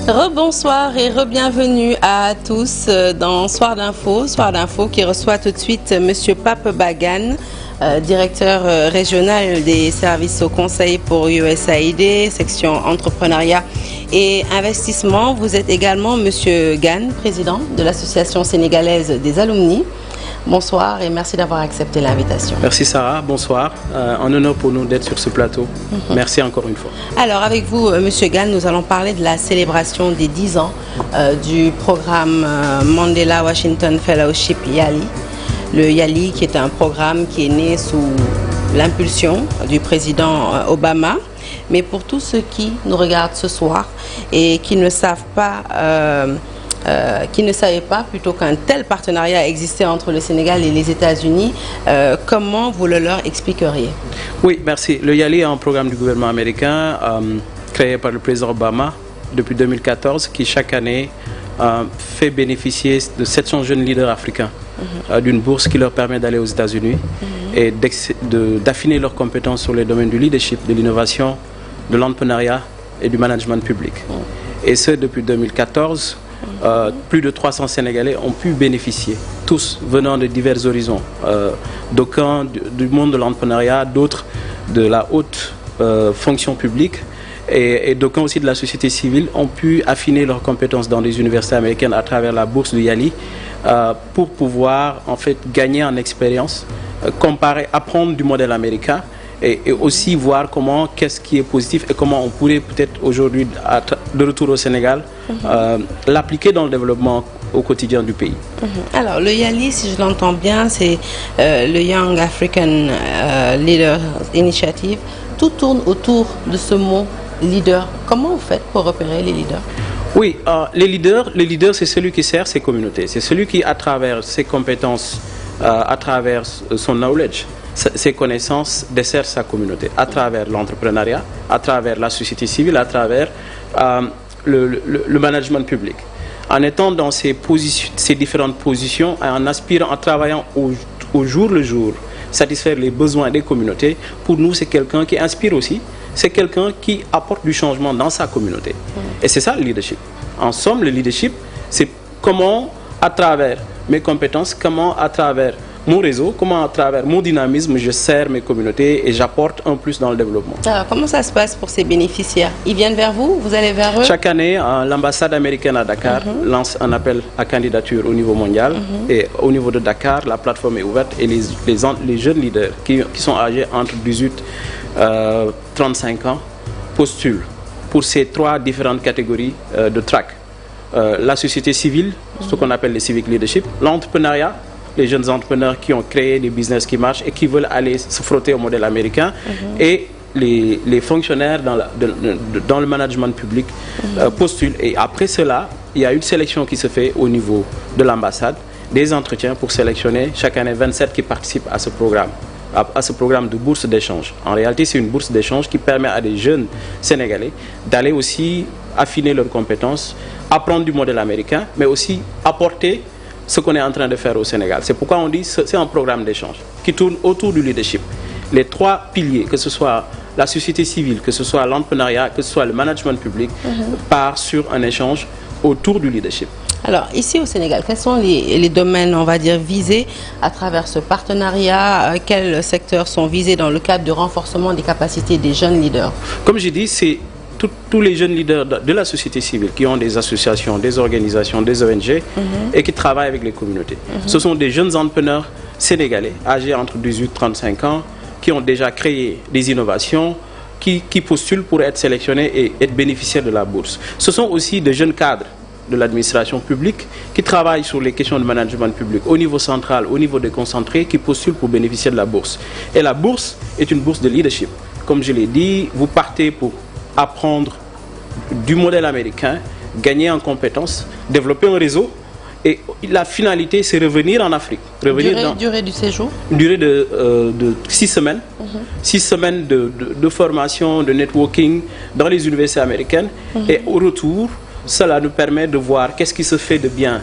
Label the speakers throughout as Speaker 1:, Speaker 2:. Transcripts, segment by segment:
Speaker 1: Rebonsoir et re-bienvenue à tous dans Soir d'Info qui reçoit tout de suite Monsieur Pape Bagane, directeur régional des services au conseil pour USAID, section entrepreneuriat et investissement. Vous êtes également Monsieur Gane, président de l'association sénégalaise des alumni. Bonsoir et merci d'avoir accepté l'invitation.
Speaker 2: Merci Sarah, bonsoir. Un honneur pour nous d'être sur ce plateau. Merci encore une fois.
Speaker 1: Alors avec vous, Monsieur Gane, nous allons parler de la célébration des 10 ans du programme Mandela Washington Fellowship YALI. Le YALI qui est un programme qui est né sous l'impulsion du président Obama. Mais pour tous ceux qui nous regardent ce soir et qui ne savent pas... qui ne savaient pas plutôt qu'un tel partenariat existait entre le Sénégal et les États-Unis, comment vous le leur expliqueriez?
Speaker 2: Oui, merci. Le YALI est un programme du gouvernement américain créé par le président Obama depuis 2014 qui chaque année fait bénéficier de 700 jeunes leaders africains d'une bourse qui leur permet d'aller aux États-Unis et d'affiner leurs compétences sur les domaines du leadership, de l'innovation, de l'entrepreneuriat et du management public. Et ce, depuis 2014. Plus de 300 Sénégalais ont pu bénéficier, tous venant de divers horizons, d'aucuns du monde de l'entrepreneuriat, d'autres de la haute fonction publique et d'aucuns aussi de la société civile ont pu affiner leurs compétences dans les universités américaines à travers la bourse du YALI pour pouvoir en fait gagner en expérience, comparer, apprendre du modèle américain et aussi voir comment, qu'est-ce qui est positif et comment on pourrait peut-être aujourd'hui, de retour au Sénégal, l'appliquer dans le développement au quotidien du pays.
Speaker 1: Alors, le YALI, si je l'entends bien, c'est le Young African Leader Initiative. Tout tourne autour de ce mot leader. Comment vous faites pour repérer les leaders?
Speaker 2: Oui, les leaders, c'est celui qui sert ses communautés. C'est celui qui, à travers ses compétences, à travers son knowledge, ses connaissances, dessert sa communauté à travers l'entrepreneuriat, à travers la société civile, à travers le management public. En étant dans ces différentes positions, en aspirant, en travaillant au jour le jour, satisfaire les besoins des communautés, pour nous, c'est quelqu'un qui inspire aussi, c'est quelqu'un qui apporte du changement dans sa communauté. Et c'est ça le leadership. En somme, le leadership, c'est comment, à travers mes compétences, comment, à travers mon réseau, comment à travers mon dynamisme, je sers mes communautés et j'apporte un plus dans le développement.
Speaker 1: Alors, comment ça se passe pour ces bénéficiaires? Ils viennent vers vous? Vous allez vers eux?
Speaker 2: Chaque année, l'ambassade américaine à Dakar lance un appel à candidature au niveau mondial. Et au niveau de Dakar, la plateforme est ouverte et les jeunes leaders qui sont âgés entre 18 et 35 ans postulent pour ces 3 différentes catégories de track. La société civile, ce qu'on appelle le civic leadership, l'entrepreneuriat, les jeunes entrepreneurs qui ont créé des business qui marchent et qui veulent aller se frotter au modèle américain, et les fonctionnaires dans le management public postulent. Et après cela, il y a une sélection qui se fait au niveau de l'ambassade, des entretiens pour sélectionner chaque année 27 qui participent à ce programme de bourse d'échange. En réalité, c'est une bourse d'échange qui permet à des jeunes Sénégalais d'aller aussi affiner leurs compétences, apprendre du modèle américain, mais aussi apporter ce qu'on est en train de faire au Sénégal. C'est pourquoi on dit que c'est un programme d'échange qui tourne autour du leadership. Les 3 piliers, que ce soit la société civile, que ce soit l'entrepreneuriat, que ce soit le management public, part sur un échange autour du leadership.
Speaker 1: Alors, ici au Sénégal, quels sont les domaines, on va dire, visés à travers ce partenariat? Quels secteurs sont visés dans le cadre du renforcement des capacités des jeunes leaders?
Speaker 2: Comme j'ai dit, c'est tous les jeunes leaders de la société civile qui ont des associations, des organisations, des ONG et qui travaillent avec les communautés. Ce sont des jeunes entrepreneurs sénégalais âgés entre 18 et 35 ans qui ont déjà créé des innovations, qui postulent pour être sélectionnés et être bénéficiaires de la bourse. Ce sont aussi des jeunes cadres de l'administration publique qui travaillent sur les questions de management public au niveau central, au niveau déconcentré, qui postulent pour bénéficier de la bourse. Et la bourse est une bourse de leadership. Comme je l'ai dit, vous partez pour apprendre du modèle américain, gagner en compétences, développer un réseau, et la finalité c'est revenir en Afrique.
Speaker 1: Durée du séjour?
Speaker 2: Durée de 6 semaines. 6 semaines de formation, de networking dans les universités américaines, et au retour, cela nous permet de voir qu'est-ce qui se fait de bien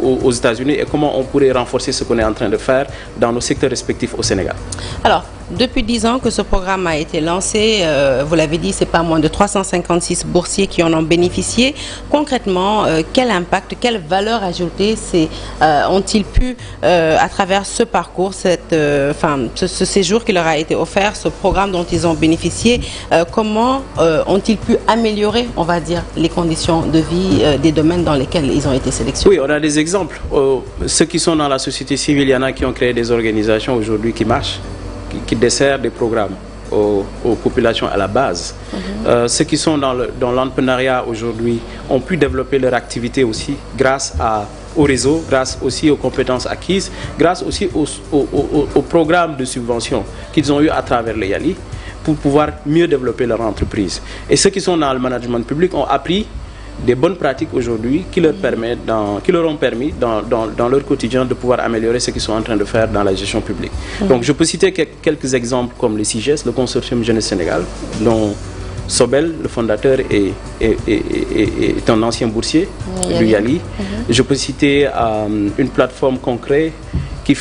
Speaker 2: aux États-Unis et comment on pourrait renforcer ce qu'on est en train de faire dans nos secteurs respectifs au Sénégal.
Speaker 1: Alors, depuis 10 ans que ce programme a été lancé, vous l'avez dit, c'est pas moins de 356 boursiers qui en ont bénéficié. Concrètement, quel impact, quelle valeur ajoutée ont-ils pu, à travers ce parcours, ce séjour qui leur a été offert, ce programme dont ils ont bénéficié, comment ont-ils pu améliorer, on va dire, les conditions de vie des domaines dans lesquels ils ont été sélectionnés?
Speaker 2: Oui, on a des exemples. Ceux qui sont dans la société civile, il y en a qui ont créé des organisations aujourd'hui qui marchent, qui desservent des programmes aux populations à la base. Ceux qui sont dans l'entrepreneuriat aujourd'hui ont pu développer leur activité aussi grâce au réseau, grâce aussi aux compétences acquises, grâce aussi aux programmes de subvention qu'ils ont eu à travers le YALI pour pouvoir mieux développer leur entreprise. Et ceux qui sont dans le management public ont appris des bonnes pratiques aujourd'hui qui leur ont permis dans leur quotidien de pouvoir améliorer ce qu'ils sont en train de faire dans la gestion publique. Donc je peux citer quelques exemples comme le CIGES, le Consortium Jeunesse Sénégal, dont Sobel, le fondateur, est un ancien boursier du YALI. Je peux citer une plateforme concrète qui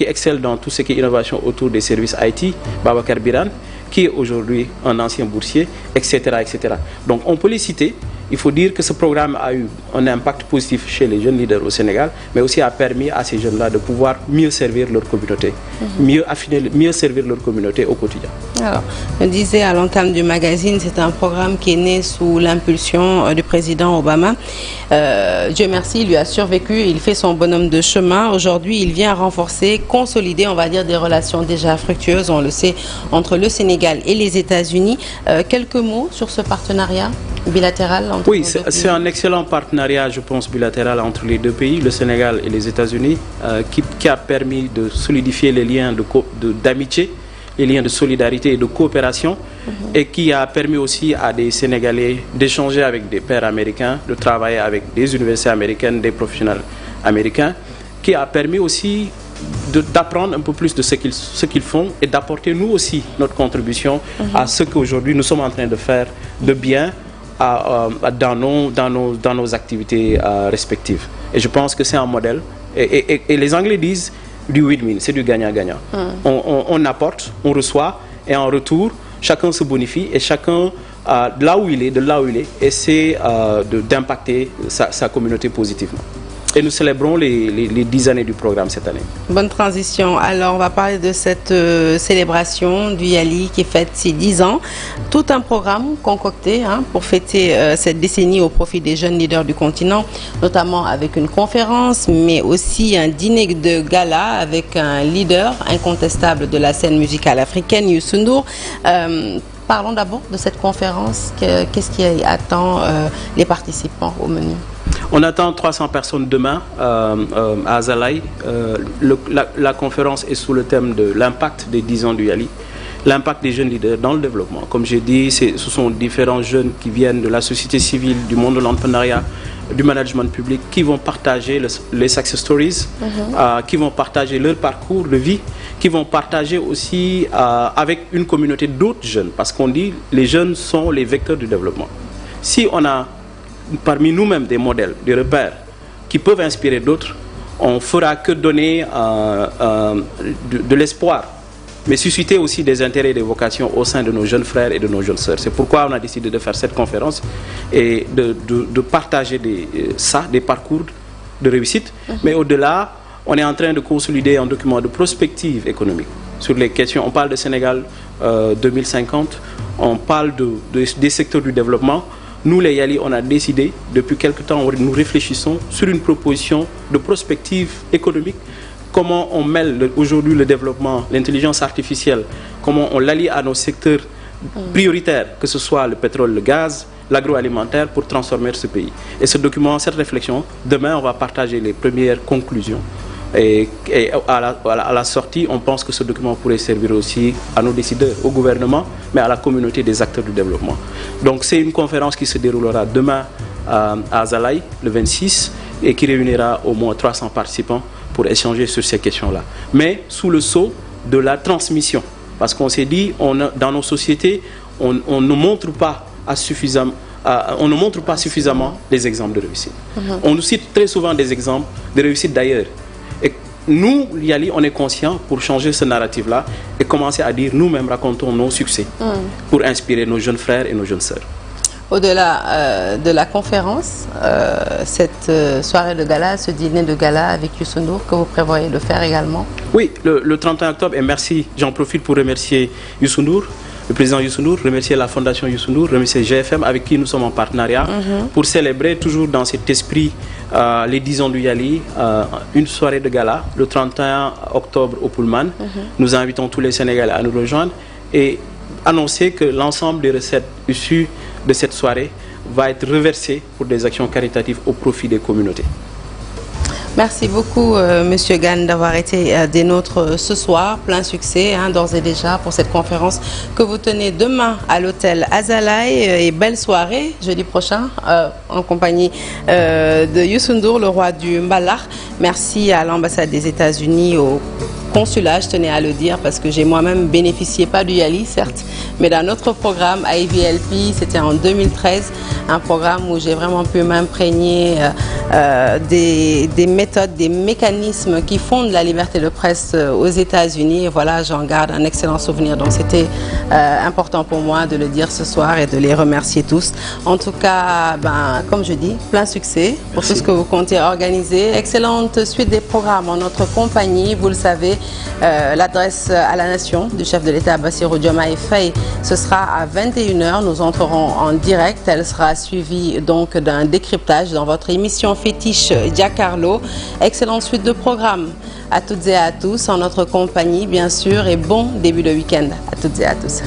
Speaker 2: excelle dans tout ce qui est innovation autour des services IT, Babacar Biran, qui est aujourd'hui un ancien boursier, etc., etc. Donc on peut les citer. Il faut dire que ce programme a eu un impact positif chez les jeunes leaders au Sénégal, mais aussi a permis à ces jeunes-là de pouvoir mieux servir leur communauté, mieux servir leur communauté au quotidien.
Speaker 1: Alors, je disais à l'entame du magazine, c'est un programme qui est né sous l'impulsion du président Obama. Dieu merci, il lui a survécu, il fait son bonhomme de chemin. Aujourd'hui, il vient renforcer, consolider, on va dire, des relations déjà fructueuses, on le sait, entre le Sénégal et les États-Unis. Quelques mots sur ce partenariat bilatéral entre
Speaker 2: Oui, c'est un excellent partenariat, je pense, bilatéral entre les deux pays, le Sénégal et les États-Unis, qui a permis de solidifier les liens d'amitié, les liens de solidarité et de coopération, et qui a permis aussi à des Sénégalais d'échanger avec des pairs américains, de travailler avec des universités américaines, des professionnels américains, qui a permis aussi d'apprendre un peu plus de ce qu'ils font et d'apporter nous aussi notre contribution à ce qu'aujourd'hui nous sommes en train de faire de bien dans nos activités respectives. Et je pense que c'est un modèle. Et les Anglais disent du win-win, c'est du gagnant-gagnant. On apporte, on reçoit, et en retour, chacun se bonifie et chacun, de là où il est, essaie d'impacter sa communauté positivement. Et nous célébrons les 10 années du programme cette année.
Speaker 1: Bonne transition. Alors, on va parler de cette célébration du YALI qui fête ses 10 ans. Tout un programme concocté pour fêter cette décennie au profit des jeunes leaders du continent, notamment avec une conférence, mais aussi un dîner de gala avec un leader incontestable de la scène musicale africaine, Youssou N'Dour. Parlons d'abord de cette conférence. Qu'est-ce qui attend les participants au menu?
Speaker 2: On attend 300 personnes demain à Azalaï. La conférence est sous le thème de l'impact des 10 ans du YALI, l'impact des jeunes leaders dans le développement. Comme j'ai dit, ce sont différents jeunes qui viennent de la société civile, du monde de l'entrepreneuriat, du management public, qui vont partager les success stories, qui vont partager leur parcours de vie, qui vont partager aussi avec une communauté d'autres jeunes, parce qu'on dit les jeunes sont les vecteurs du développement. Si on a parmi nous-mêmes des modèles, des repères qui peuvent inspirer d'autres, on ne fera que donner de l'espoir, mais susciter aussi des intérêts et des vocations au sein de nos jeunes frères et de nos jeunes sœurs. C'est pourquoi on a décidé de faire cette conférence et de partager des parcours de réussite. Mais au-delà, on est en train de consolider un document de prospective économique sur les questions. On parle de Sénégal 2050, on parle des secteurs du développement. Nous, les YALI, on a décidé, depuis quelque temps, nous réfléchissons sur une proposition de prospective économique. Comment on mêle aujourd'hui le développement, l'intelligence artificielle, comment on l'allie à nos secteurs prioritaires, que ce soit le pétrole, le gaz, l'agroalimentaire, pour transformer ce pays. Et ce document, cette réflexion, demain, on va partager les premières conclusions. Et à la sortie, on pense que ce document pourrait servir aussi à nos décideurs, au gouvernement, mais à la communauté des acteurs du développement. Donc c'est une conférence qui se déroulera demain à Azalaï, le 26, et qui réunira au moins 300 participants pour échanger sur ces questions-là. Mais sous le sceau de la transmission. Parce qu'on s'est dit, dans nos sociétés, on ne montre pas suffisamment les exemples de réussite. On nous cite très souvent des exemples de réussite d'ailleurs. Et nous, Yali, on est conscients pour changer ce narratif-là et commencer à dire nous-mêmes racontons nos succès pour inspirer nos jeunes frères et nos jeunes sœurs.
Speaker 1: Au-delà de la conférence, cette soirée de gala, ce dîner de gala avec Youssou Ndour que vous prévoyez de faire également?
Speaker 2: Oui, le 31 octobre, et merci, j'en profite pour remercier Youssou Ndour, le président Youssou Ndour, remercier la fondation Youssou Ndour, remercier GFM avec qui nous sommes en partenariat pour célébrer toujours dans cet esprit les 10 ans du Yali, une soirée de gala le 31 octobre au Pullman. Nous invitons tous les Sénégalais à nous rejoindre et annoncer que l'ensemble des recettes issues de cette soirée va être reversée pour des actions caritatives au profit des communautés.
Speaker 1: Merci beaucoup, Monsieur Gane, d'avoir été des nôtres ce soir. Plein succès, d'ores et déjà, pour cette conférence que vous tenez demain à l'hôtel Azalaï. Et belle soirée, jeudi prochain, en compagnie de Youssou Ndour, le roi du Mbalar. Merci à l'ambassade des États-Unis, au consulat, je tenais à le dire, parce que j'ai moi-même bénéficié, pas du Yali, certes, mais d'un autre programme, IVLP, c'était en 2013, un programme où j'ai vraiment pu m'imprégner des méthodes, des mécanismes qui fondent la liberté de presse aux États-Unis. Et voilà, j'en garde un excellent souvenir. Donc c'était important pour moi de le dire ce soir et de les remercier tous. En tout cas, comme je dis, plein succès pour tout ce que vous comptez organiser. Excellente suite des programmes en notre compagnie. Vous le savez, l'adresse à la nation du chef de l'État Bassirou Diomaye Faye, ce sera à 21 h. Nous entrerons en direct. Elle sera suivie donc d'un décryptage dans votre émission fétiche Giancarlo. Excellente suite de programmes à toutes et à tous en notre compagnie, bien sûr, et bon début de week-end à toutes et à tous.